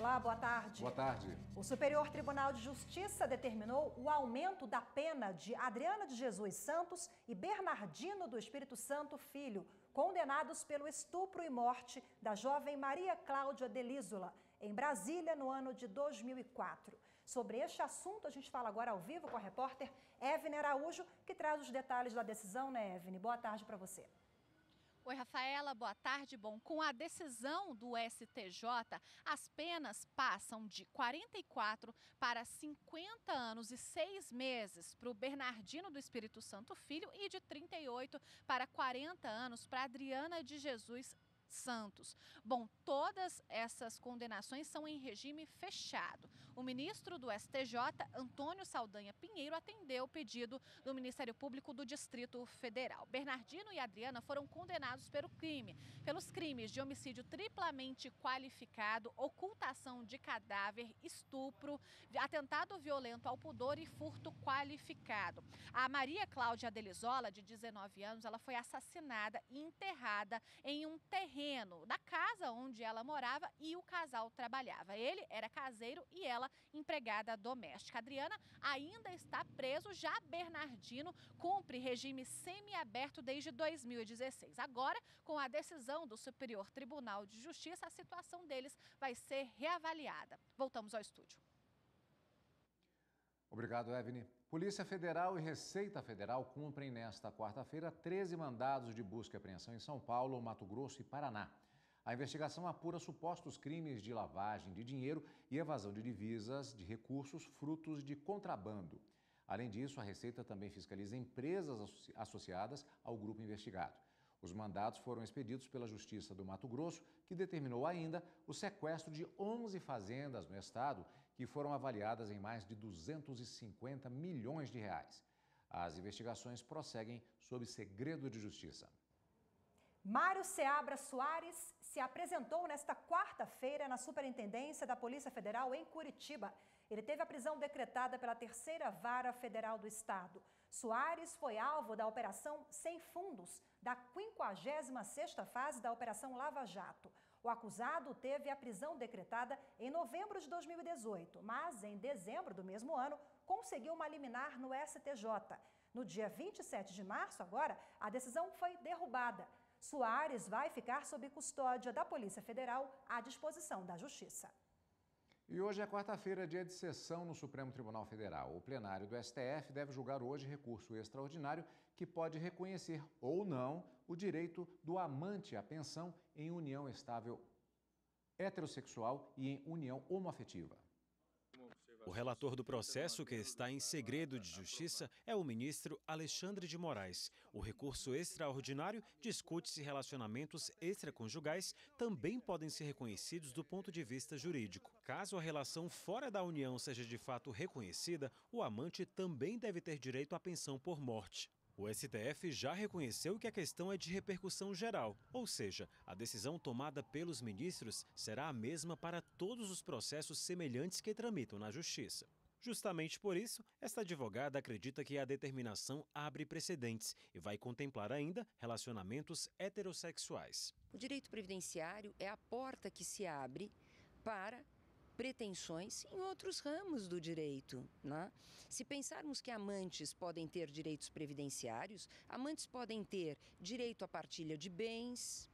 Olá, boa tarde. Boa tarde. O Superior Tribunal de Justiça determinou o aumento da pena de Adriana de Jesus Santos e Bernardino do Espírito Santo Filho, condenados pelo estupro e morte da jovem Maria Cláudia Delísola, em Brasília, no ano de 2004. Sobre este assunto, a gente fala agora ao vivo com a repórter Evne Araújo, que traz os detalhes da decisão, né, Evne? Boa tarde para você. Oi, Rafaela, boa tarde. Bom, com a decisão do STJ, as penas passam de 44 para 50 anos e 6 meses para o Bernardino do Espírito Santo Filho e de 38 para 40 anos para Adriana de Jesus Santos. Bom, todas essas condenações são em regime fechado. O ministro do STJ, Antônio Saldanha Pinheiro, atendeu o pedido do Ministério Público do Distrito Federal. Bernardino e Adriana foram condenados pelos crimes de homicídio triplamente qualificado, ocultação de cadáver, estupro, atentado violento ao pudor e furto qualificado. A Maria Cláudia Delísola, de 19 anos, ela foi assassinada e enterrada em um terreno da casa onde ela morava e o casal trabalhava. Ele era caseiro e ela empregada doméstica. Adriana ainda está preso, já Bernardino cumpre regime semiaberto desde 2016. Agora, com a decisão do Superior Tribunal de Justiça, a situação deles vai ser reavaliada. Voltamos ao estúdio. Obrigado, Evne. Polícia Federal e Receita Federal cumprem nesta quarta-feira 13 mandados de busca e apreensão em São Paulo, Mato Grosso e Paraná. A investigação apura supostos crimes de lavagem de dinheiro e evasão de divisas de recursos frutos de contrabando. Além disso, a Receita também fiscaliza empresas associadas ao grupo investigado. Os mandados foram expedidos pela Justiça do Mato Grosso, que determinou ainda o sequestro de 11 fazendas no estado, que foram avaliadas em mais de 250 milhões de reais. As investigações prosseguem sob segredo de justiça. Mário Seabra Soares se apresentou nesta quarta-feira na Superintendência da Polícia Federal em Curitiba. Ele teve a prisão decretada pela Terceira Vara Federal do Estado. Soares foi alvo da Operação Sem Fundos, da 56ª fase da Operação Lava Jato. O acusado teve a prisão decretada em novembro de 2018, mas em dezembro do mesmo ano conseguiu uma liminar no STJ. No dia 27 de março, agora, a decisão foi derrubada. Soares vai ficar sob custódia da Polícia Federal à disposição da Justiça. E hoje é quarta-feira, dia de sessão no Supremo Tribunal Federal. O plenário do STF deve julgar hoje recurso extraordinário que pode reconhecer ou não o direito do amante à pensão em união estável heterossexual e em união homoafetiva. O relator do processo, que está em segredo de justiça, é o ministro Alexandre de Moraes. O recurso extraordinário discute se relacionamentos extraconjugais também podem ser reconhecidos do ponto de vista jurídico. Caso a relação fora da união seja de fato reconhecida, o amante também deve ter direito à pensão por morte. O STF já reconheceu que a questão é de repercussão geral, ou seja, a decisão tomada pelos ministros será a mesma para todos os processos semelhantes que tramitam na Justiça. Justamente por isso, esta advogada acredita que a determinação abre precedentes e vai contemplar ainda relacionamentos heterossexuais. O direito previdenciário é a porta que se abre para pretensões em outros ramos do direito, né? Se pensarmos que amantes podem ter direitos previdenciários, amantes podem ter direito à partilha de bens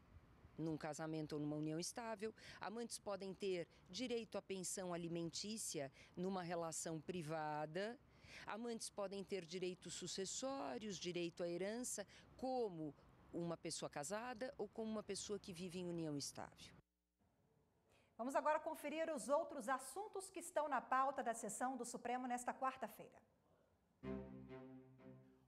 num casamento ou numa união estável, amantes podem ter direito à pensão alimentícia numa relação privada, amantes podem ter direitos sucessórios, direito à herança, como uma pessoa casada ou como uma pessoa que vive em união estável. Vamos agora conferir os outros assuntos que estão na pauta da sessão do Supremo nesta quarta-feira.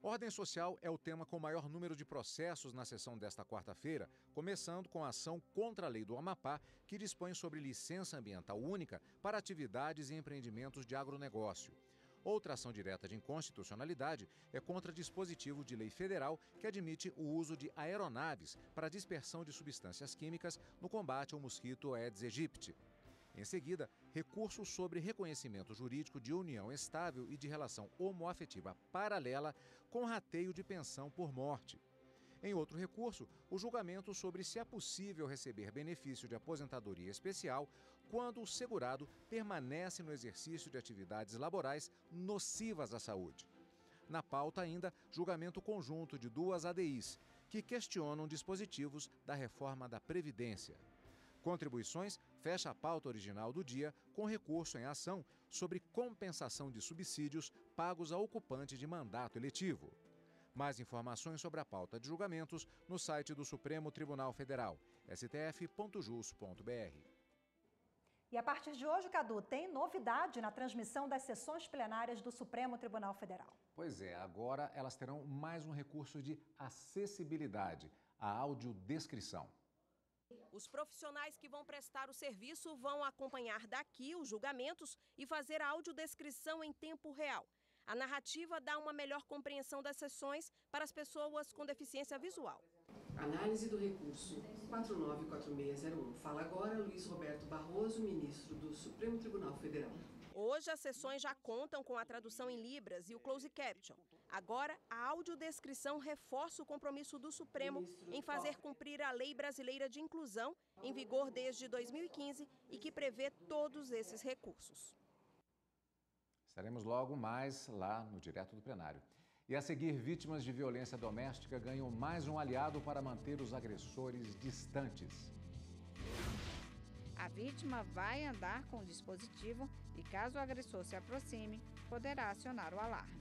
Ordem social é o tema com o maior número de processos na sessão desta quarta-feira, começando com a ação contra a lei do Amapá, que dispõe sobre licença ambiental única para atividades e empreendimentos de agronegócio. Outra ação direta de inconstitucionalidade é contra dispositivo de lei federal que admite o uso de aeronaves para dispersão de substâncias químicas no combate ao mosquito Aedes aegypti. Em seguida, recurso sobre reconhecimento jurídico de união estável e de relação homoafetiva paralela com rateio de pensão por morte. Em outro recurso, o julgamento sobre se é possível receber benefício de aposentadoria especial quando o segurado permanece no exercício de atividades laborais nocivas à saúde. Na pauta ainda, julgamento conjunto de 2 ADIs, que questionam dispositivos da reforma da Previdência. Contribuições fecha a pauta original do dia com recurso em ação sobre compensação de subsídios pagos a ocupantes de mandato eletivo. Mais informações sobre a pauta de julgamentos no site do Supremo Tribunal Federal, stf.jus.br. E a partir de hoje, Cadu, tem novidade na transmissão das sessões plenárias do Supremo Tribunal Federal. Pois é, agora elas terão mais um recurso de acessibilidade, a audiodescrição. Os profissionais que vão prestar o serviço vão acompanhar daqui os julgamentos e fazer a audiodescrição em tempo real. A narrativa dá uma melhor compreensão das sessões para as pessoas com deficiência visual. Análise do recurso 494601. Fala agora Luiz Roberto Barroso, ministro do Supremo Tribunal Federal. Hoje as sessões já contam com a tradução em Libras e o closed caption. Agora, a audiodescrição reforça o compromisso do Supremo em fazer cumprir a Lei Brasileira de Inclusão, em vigor desde 2015 e que prevê todos esses recursos. Estaremos logo mais lá no Direto do Plenário. E a seguir, vítimas de violência doméstica ganham mais um aliado para manter os agressores distantes. A vítima vai andar com o dispositivo e, caso o agressor se aproxime, poderá acionar o alarme.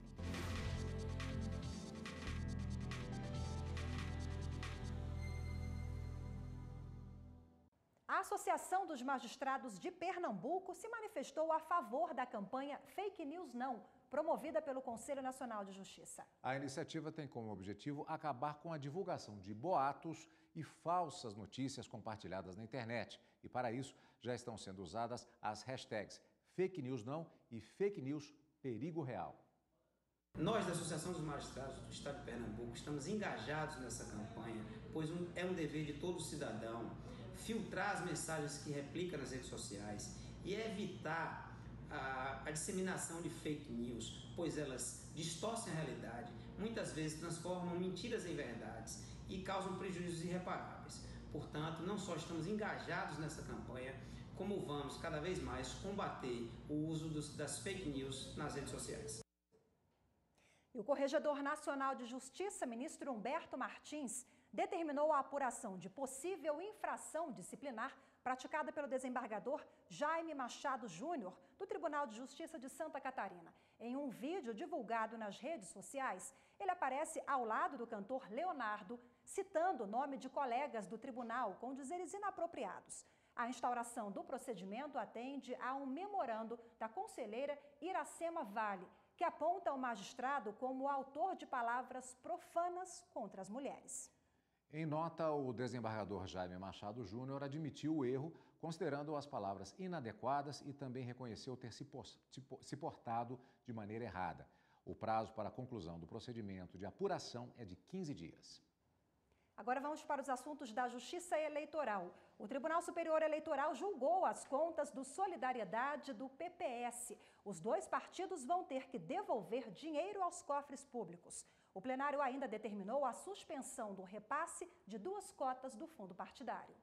A Associação dos Magistrados de Pernambuco se manifestou a favor da campanha Fake News Não, promovida pelo Conselho Nacional de Justiça. A iniciativa tem como objetivo acabar com a divulgação de boatos e falsas notícias compartilhadas na internet. E para isso já estão sendo usadas as hashtags Fake News Não e Fake News Perigo Real. Nós, da Associação dos Magistrados do Estado de Pernambuco, estamos engajados nessa campanha, pois é um dever de todo cidadão filtrar as mensagens que replica nas redes sociais e evitar a disseminação de fake news, pois elas distorcem a realidade, muitas vezes transformam mentiras em verdades e causam prejuízos irreparáveis. Portanto, não só estamos engajados nessa campanha, como vamos cada vez mais combater o uso das fake news nas redes sociais. E o Corregedor Nacional de Justiça, ministro Humberto Martins, determinou a apuração de possível infração disciplinar praticada pelo desembargador Jaime Machado Júnior, do Tribunal de Justiça de Santa Catarina. Em um vídeo divulgado nas redes sociais, ele aparece ao lado do cantor Leonardo, citando o nome de colegas do tribunal com dizeres inapropriados. A instauração do procedimento atende a um memorando da conselheira Iracema Vale, que aponta o magistrado como o autor de palavras profanas contra as mulheres. Em nota, o desembargador Jaime Machado Júnior admitiu o erro, considerando as palavras inadequadas e também reconheceu ter se portado de maneira errada. O prazo para a conclusão do procedimento de apuração é de 15 dias. Agora vamos para os assuntos da Justiça Eleitoral. O Tribunal Superior Eleitoral julgou as contas do Solidariedade do PPS. Os dois partidos vão ter que devolver dinheiro aos cofres públicos. O plenário ainda determinou a suspensão do repasse de 2 cotas do fundo partidário.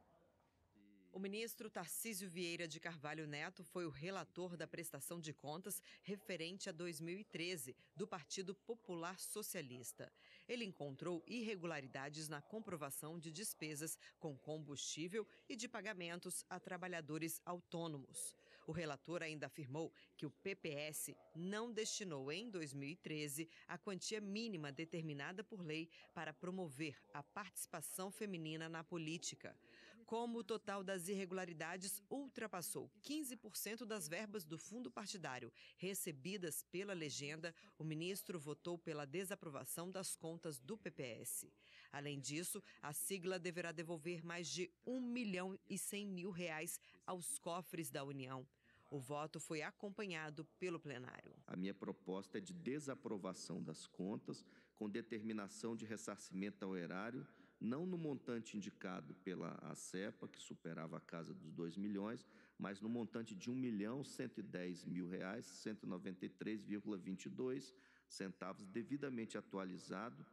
O ministro Tarcísio Vieira de Carvalho Neto foi o relator da prestação de contas referente a 2013 do Partido Popular Socialista. Ele encontrou irregularidades na comprovação de despesas com combustível e de pagamentos a trabalhadores autônomos. O relator ainda afirmou que o PPS não destinou em 2013 a quantia mínima determinada por lei para promover a participação feminina na política. Como o total das irregularidades ultrapassou 15% das verbas do fundo partidário recebidas pela legenda, o ministro votou pela desaprovação das contas do PPS. Além disso, a sigla deverá devolver mais de R$1.100.000 aos cofres da União. O voto foi acompanhado pelo plenário. A minha proposta é de desaprovação das contas, com determinação de ressarcimento ao erário, não no montante indicado pela ACEPA, que superava a casa dos 2 milhões, mas no montante de R$1.110.000, 193,22 centavos, devidamente atualizado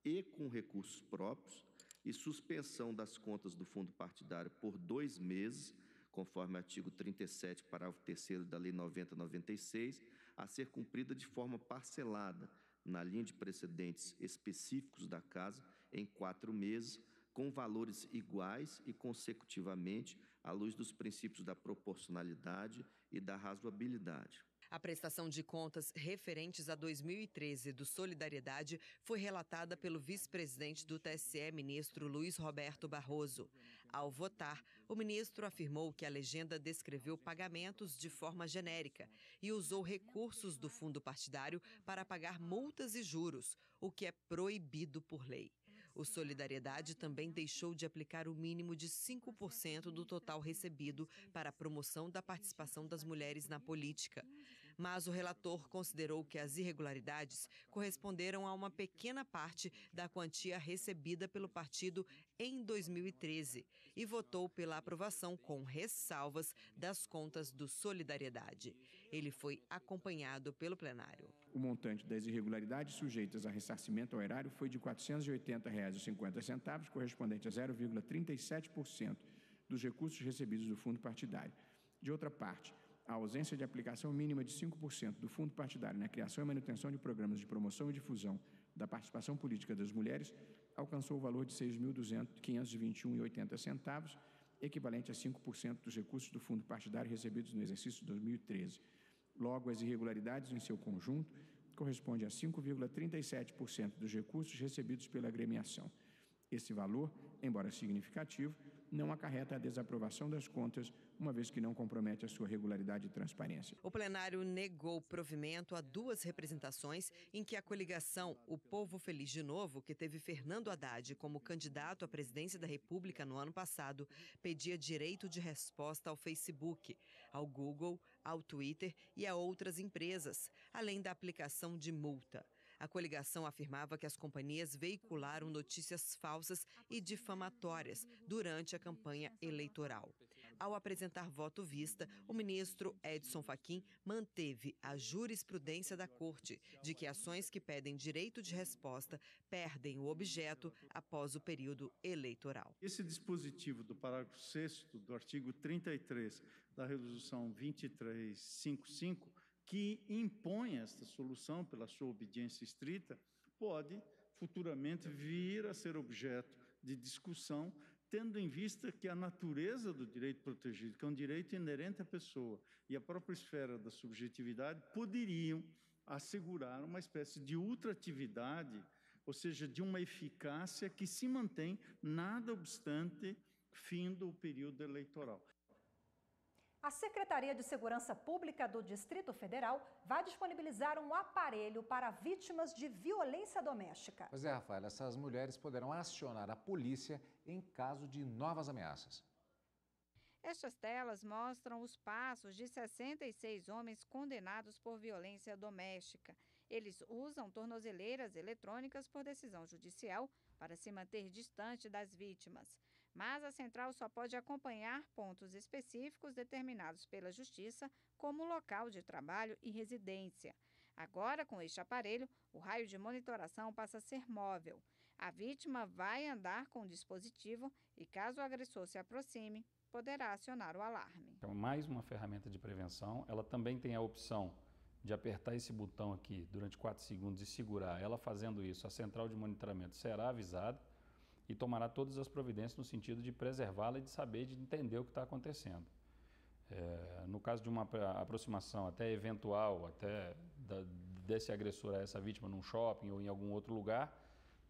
e com recursos próprios, e suspensão das contas do fundo partidário por 2 meses, conforme o artigo 37, parágrafo 3º da Lei 90/96, a ser cumprida de forma parcelada, na linha de precedentes específicos da Casa, em 4 meses, com valores iguais e consecutivamente, à luz dos princípios da proporcionalidade e da razoabilidade. A prestação de contas referentes a 2013 do Solidariedade foi relatada pelo vice-presidente do TSE, ministro Luiz Roberto Barroso. Ao votar, o ministro afirmou que a legenda descreveu pagamentos de forma genérica e usou recursos do fundo partidário para pagar multas e juros, o que é proibido por lei. O Solidariedade também deixou de aplicar o mínimo de 5% do total recebido para a promoção da participação das mulheres na política. Mas o relator considerou que as irregularidades corresponderam a uma pequena parte da quantia recebida pelo partido em 2013 e votou pela aprovação com ressalvas das contas do Solidariedade. Ele foi acompanhado pelo plenário. O montante das irregularidades sujeitas a ressarcimento ao erário foi de R$ 480,50, correspondente a 0,37% dos recursos recebidos do fundo partidário. De outra parte, a ausência de aplicação mínima de 5% do fundo partidário na criação e manutenção de programas de promoção e difusão da participação política das mulheres alcançou o valor de R$ 6.521,80, equivalente a 5% dos recursos do fundo partidário recebidos no exercício de 2013. Logo, as irregularidades em seu conjunto correspondem a 5,37% dos recursos recebidos pela agremiação. Esse valor, embora significativo, não acarreta a desaprovação das contas, uma vez que não compromete a sua regularidade e transparência. O plenário negou provimento a 2 representações em que a coligação O Povo Feliz de Novo, que teve Fernando Haddad como candidato à presidência da República no ano passado, pedia direito de resposta ao Facebook, ao Google, ao Twitter e a outras empresas, além da aplicação de multa. A coligação afirmava que as companhias veicularam notícias falsas e difamatórias durante a campanha eleitoral. Ao apresentar voto vista, o ministro Edson Fachin manteve a jurisprudência da Corte de que ações que pedem direito de resposta perdem o objeto após o período eleitoral. Esse dispositivo do parágrafo 6º do artigo 33 da Resolução 2355, que impõe esta solução pela sua obediência estrita, pode futuramente vir a ser objeto de discussão, tendo em vista que a natureza do direito protegido, que é um direito inerente à pessoa, e a própria esfera da subjetividade poderiam assegurar uma espécie de ultratividade, ou seja, de uma eficácia que se mantém nada obstante fim do período eleitoral. A Secretaria de Segurança Pública do Distrito Federal vai disponibilizar um aparelho para vítimas de violência doméstica. Pois é, Rafael, essas mulheres poderão acionar a polícia em caso de novas ameaças. Estas telas mostram os passos de 66 homens condenados por violência doméstica. Eles usam tornozeleiras eletrônicas por decisão judicial para se manter distante das vítimas. Mas a central só pode acompanhar pontos específicos determinados pela Justiça, como local de trabalho e residência. Agora, com este aparelho, o raio de monitoração passa a ser móvel. A vítima vai andar com o dispositivo e, caso o agressor se aproxime, poderá acionar o alarme. É mais uma ferramenta de prevenção. Ela também tem a opção de apertar esse botão aqui durante 4 segundos e segurar. Ela fazendo isso, a central de monitoramento será avisada e tomará todas as providências no sentido de preservá-la e de saber, de entender o que está acontecendo. No caso de uma aproximação até eventual, desse agressor a essa vítima num shopping ou em algum outro lugar,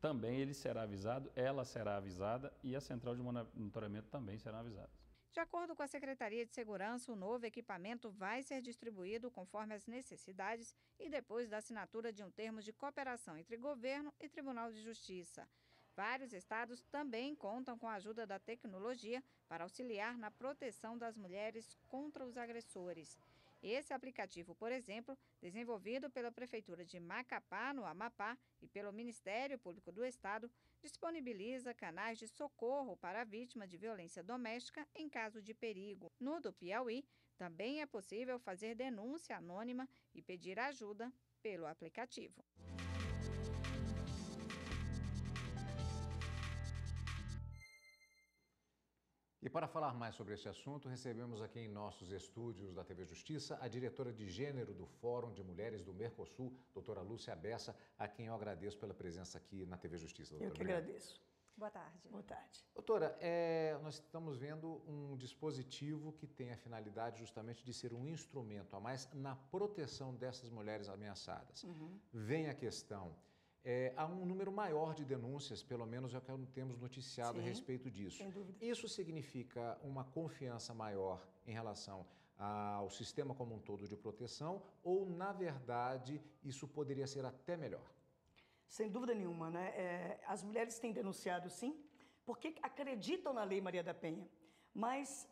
também ele será avisado, ela será avisada e a central de monitoramento também será avisada. De acordo com a Secretaria de Segurança, o novo equipamento vai ser distribuído conforme as necessidades e depois da assinatura de um termo de cooperação entre governo e Tribunal de Justiça. Vários estados também contam com a ajuda da tecnologia para auxiliar na proteção das mulheres contra os agressores. Esse aplicativo, por exemplo, desenvolvido pela Prefeitura de Macapá, no Amapá, e pelo Ministério Público do Estado, disponibiliza canais de socorro para a vítima de violência doméstica em caso de perigo. No do Piauí, também é possível fazer denúncia anônima e pedir ajuda pelo aplicativo. E para falar mais sobre esse assunto, recebemos aqui em nossos estúdios da TV Justiça a diretora de Gênero do Fórum de Mulheres do Mercosul, doutora Lúcia Bessa, a quem eu agradeço pela presença aqui na TV Justiça. Doutora. Eu que agradeço. Boa tarde. Boa tarde. Doutora, nós estamos vendo um dispositivo que tem a finalidade justamente de ser um instrumento a mais na proteção dessas mulheres ameaçadas. Vem a questão, há um número maior de denúncias, pelo menos é o que temos noticiado a respeito disso. Sem dúvida. Isso significa uma confiança maior em relação ao sistema como um todo de proteção ou, na verdade, isso poderia ser até melhor? Sem dúvida nenhuma, né? As mulheres têm denunciado, sim, porque acreditam na Lei Maria da Penha. Mas,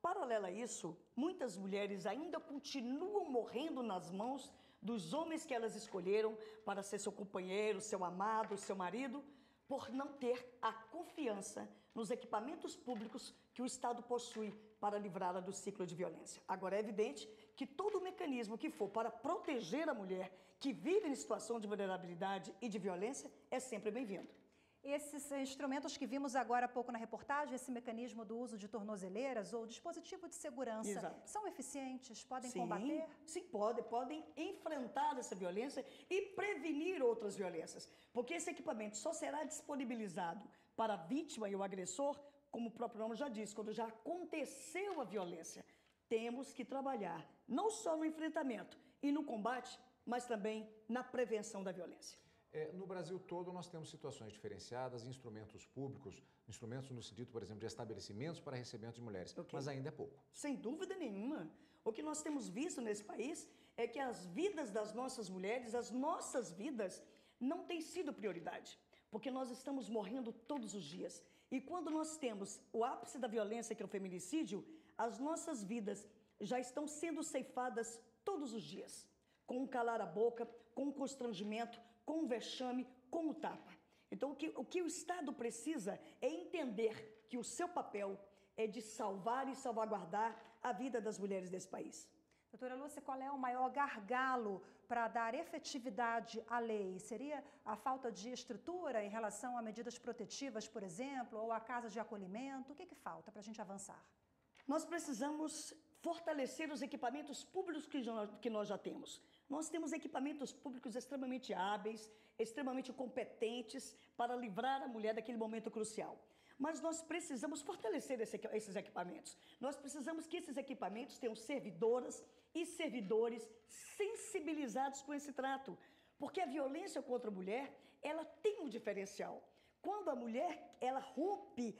paralelo a isso, muitas mulheres ainda continuam morrendo nas mãos dos homens que elas escolheram para ser seu companheiro, seu amado, seu marido, por não ter a confiança nos equipamentos públicos que o Estado possui para livrá-la do ciclo de violência. Agora, é evidente que todo mecanismo que for para proteger a mulher que vive em situação de vulnerabilidade e de violência é sempre bem-vindo. Esses instrumentos que vimos agora há pouco na reportagem, esse mecanismo do uso de tornozeleiras ou dispositivo de segurança, Exato. São eficientes? Podem combater? Sim, podem enfrentar essa violência e prevenir outras violências. Porque esse equipamento só será disponibilizado para a vítima e o agressor, como o próprio nome já diz, quando já aconteceu a violência. Temos que trabalhar não só no enfrentamento e no combate, mas também na prevenção da violência. No Brasil todo nós temos situações diferenciadas, instrumentos públicos, instrumentos no sentido, por exemplo, de estabelecimentos para recebimento de mulheres, mas ainda é pouco. Sem dúvida nenhuma. O que nós temos visto nesse país é que as vidas das nossas mulheres, as nossas vidas, não têm sido prioridade, porque nós estamos morrendo todos os dias. E quando nós temos o ápice da violência, que é o feminicídio, as nossas vidas já estão sendo ceifadas todos os dias, com um calar a boca, com um constrangimento, com um vexame, com o tapa. Então, o que o Estado precisa é entender que o seu papel é de salvar e salvaguardar a vida das mulheres desse país. Doutora Lúcia, qual é o maior gargalo para dar efetividade à lei? Seria a falta de estrutura em relação a medidas protetivas, por exemplo, ou a casa de acolhimento? O que falta para a gente avançar? Nós precisamos fortalecer os equipamentos públicos que nós já temos. Nós temos equipamentos públicos extremamente hábeis, extremamente competentes para livrar a mulher daquele momento crucial. Mas nós precisamos fortalecer esses equipamentos. Nós precisamos que esses equipamentos tenham servidoras e servidores sensibilizados com esse trato. Porque a violência contra a mulher, ela tem um diferencial. Quando a mulher, ela rompe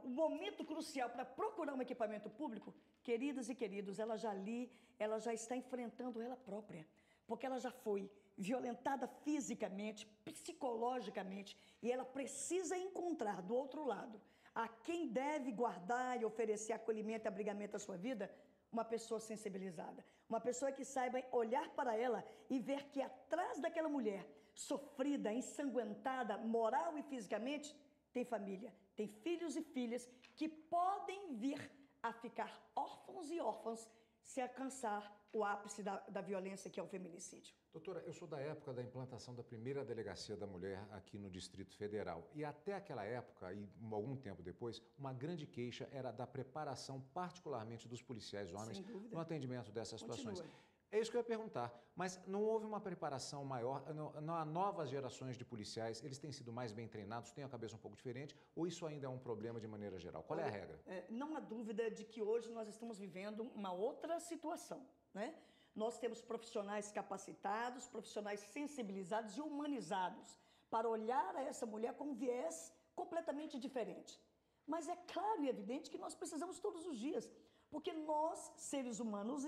o momento crucial para procurar um equipamento público, queridas e queridos, ela já está enfrentando ela própria, porque ela já foi violentada fisicamente, psicologicamente, e ela precisa encontrar do outro lado a quem deve guardar e oferecer acolhimento e abrigamento à sua vida, uma pessoa sensibilizada, uma pessoa que saiba olhar para ela e ver que atrás daquela mulher sofrida, ensanguentada, moral e fisicamente, tem família, tem filhos e filhas que podem vir a ficar órfãos e órfãs se alcançar o ápice da violência, que é o feminicídio. Doutora, eu sou da época da implantação da primeira delegacia da mulher aqui no Distrito Federal. E até aquela época, e algum tempo depois, uma grande queixa era da preparação, particularmente dos policiais homens, no atendimento dessas situações. É isso que eu ia perguntar, mas não houve uma preparação maior? Não há novas gerações de policiais, eles têm sido mais bem treinados, têm a cabeça um pouco diferente, ou isso ainda é um problema de maneira geral? Qual é a regra? Não há dúvida de que hoje nós estamos vivendo uma outra situação, né? Nós temos profissionais capacitados, profissionais sensibilizados e humanizados para olhar a essa mulher com um viés completamente diferente. Mas é claro e evidente que nós precisamos todos os dias. Porque nós, seres humanos,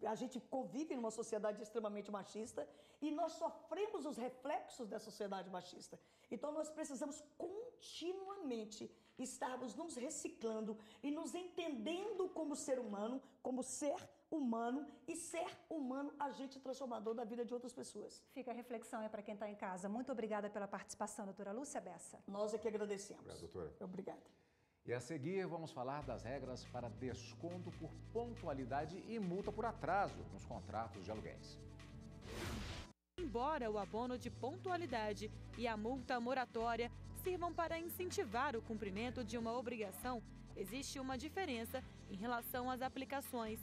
a gente convive numa sociedade extremamente machista e nós sofremos os reflexos dessa sociedade machista. Então nós precisamos continuamente estarmos nos reciclando e nos entendendo como ser humano e ser humano agente transformador da vida de outras pessoas. Fica a reflexão aí para quem está em casa. Muito obrigada pela participação, doutora Lúcia Bessa. Nós é que agradecemos. Obrigado, doutora. Obrigada. E a seguir, vamos falar das regras para desconto por pontualidade e multa por atraso nos contratos de aluguéis. Embora o abono de pontualidade e a multa moratória sirvam para incentivar o cumprimento de uma obrigação, existe uma diferença em relação às aplicações.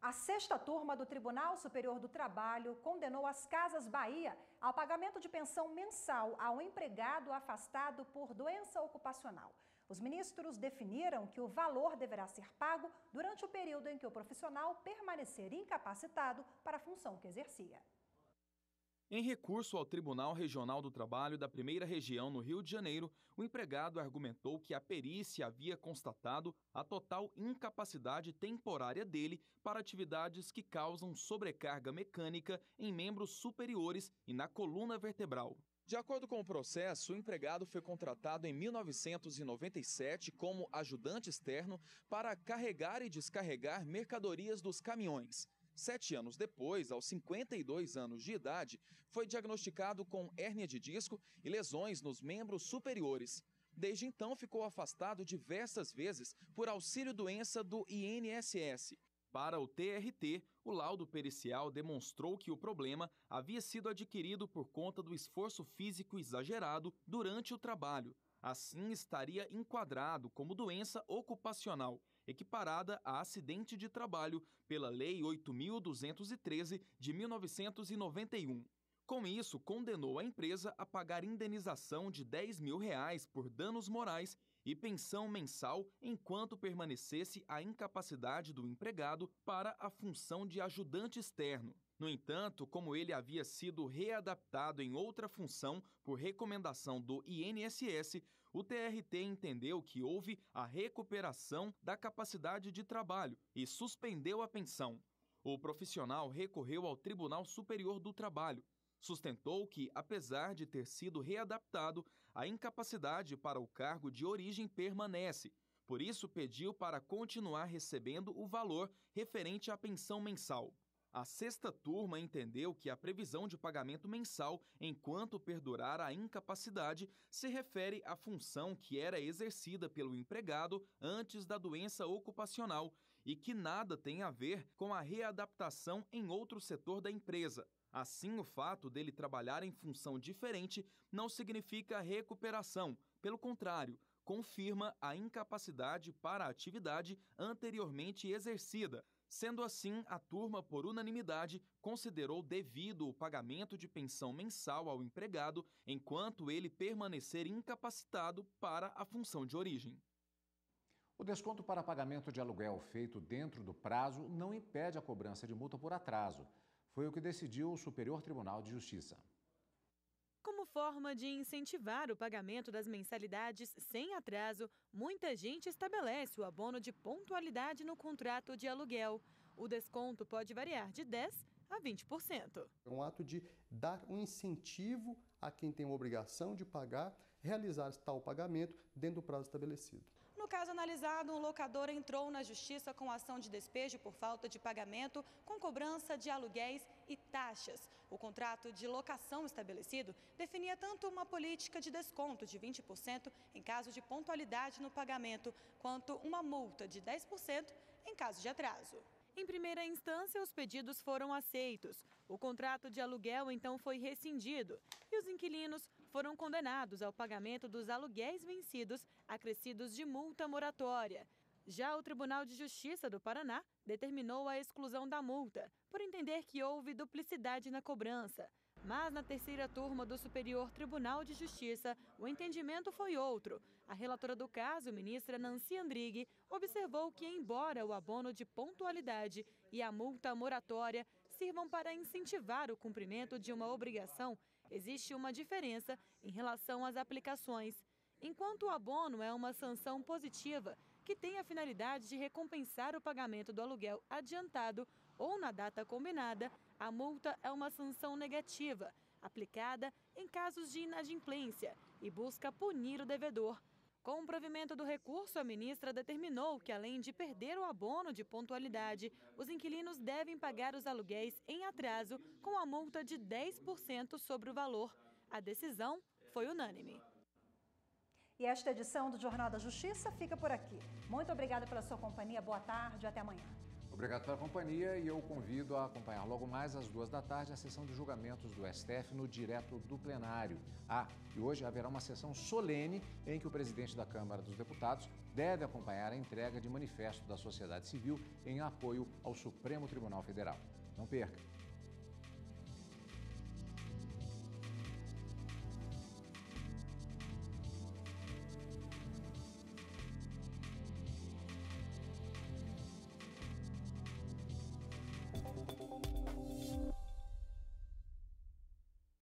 A sexta turma do Tribunal Superior do Trabalho condenou as Casas Bahia ao pagamento de pensão mensal ao empregado afastado por doença ocupacional. Os ministros definiram que o valor deverá ser pago durante o período em que o profissional permanecer incapacitado para a função que exercia. Em recurso ao Tribunal Regional do Trabalho da Primeira Região no Rio de Janeiro, o empregado argumentou que a perícia havia constatado a total incapacidade temporária dele para atividades que causam sobrecarga mecânica em membros superiores e na coluna vertebral. De acordo com o processo, o empregado foi contratado em 1997 como ajudante externo para carregar e descarregar mercadorias dos caminhões. 7 anos depois, aos 52 anos de idade, foi diagnosticado com hérnia de disco e lesões nos membros superiores. Desde então, ficou afastado diversas vezes por auxílio-doença do INSS. Para o TRT, o laudo pericial demonstrou que o problema havia sido adquirido por conta do esforço físico exagerado durante o trabalho. Assim, estaria enquadrado como doença ocupacional, equiparada a acidente de trabalho pela Lei 8.213 de 1991. Com isso, condenou a empresa a pagar indenização de R$10 mil por danos morais e pensão mensal enquanto permanecesse a incapacidade do empregado para a função de ajudante externo. No entanto, como ele havia sido readaptado em outra função por recomendação do INSS, o TRT entendeu que houve a recuperação da capacidade de trabalho e suspendeu a pensão. O profissional recorreu ao Tribunal Superior do Trabalho. Sustentou que, apesar de ter sido readaptado, a incapacidade para o cargo de origem permanece. Por isso, pediu para continuar recebendo o valor referente à pensão mensal. A sexta turma entendeu que a previsão de pagamento mensal enquanto perdurar a incapacidade se refere à função que era exercida pelo empregado antes da doença ocupacional e que nada tem a ver com a readaptação em outro setor da empresa. Assim, o fato dele trabalhar em função diferente não significa recuperação, pelo contrário, confirma a incapacidade para a atividade anteriormente exercida. Sendo assim, a turma, por unanimidade, considerou devido o pagamento de pensão mensal ao empregado enquanto ele permanecer incapacitado para a função de origem. O desconto para pagamento de aluguel feito dentro do prazo não impede a cobrança de multa por atraso. Foi o que decidiu o Superior Tribunal de Justiça. Como forma de incentivar o pagamento das mensalidades sem atraso, muita gente estabelece o abono de pontualidade no contrato de aluguel. O desconto pode variar de 10% a 20%. É um ato de dar um incentivo a quem tem a obrigação de pagar, realizar tal pagamento dentro do prazo estabelecido. No caso analisado, um locador entrou na justiça com ação de despejo por falta de pagamento, com cobrança de aluguéis e taxas. O contrato de locação estabelecido definia tanto uma política de desconto de 20% em caso de pontualidade no pagamento, quanto uma multa de 10% em caso de atraso. Em primeira instância, os pedidos foram aceitos. O contrato de aluguel então foi rescindido e os inquilinos foram condenados ao pagamento dos aluguéis vencidos, acrescidos de multa moratória. Já o Tribunal de Justiça do Paraná determinou a exclusão da multa, por entender que houve duplicidade na cobrança. Mas na terceira turma do Superior Tribunal de Justiça, o entendimento foi outro. A relatora do caso, ministra Nancy Andrighi, observou que, embora o abono de pontualidade e a multa moratória sirvam para incentivar o cumprimento de uma obrigação, existe uma diferença em relação às aplicações. Enquanto o abono é uma sanção positiva, que tem a finalidade de recompensar o pagamento do aluguel adiantado ou na data combinada, a multa é uma sanção negativa, aplicada em casos de inadimplência e busca punir o devedor. Com o provimento do recurso, a ministra determinou que, além de perder o abono de pontualidade, os inquilinos devem pagar os aluguéis em atraso com a multa de 10% sobre o valor. A decisão foi unânime. E esta edição do Jornal da Justiça fica por aqui. Muito obrigada pela sua companhia, boa tarde e até amanhã. Obrigado pela companhia e eu convido a acompanhar logo mais às 2 da tarde a sessão de julgamentos do STF no Direto do Plenário. E hoje haverá uma sessão solene em que o presidente da Câmara dos Deputados deve acompanhar a entrega de manifesto da sociedade civil em apoio ao Supremo Tribunal Federal. Não perca!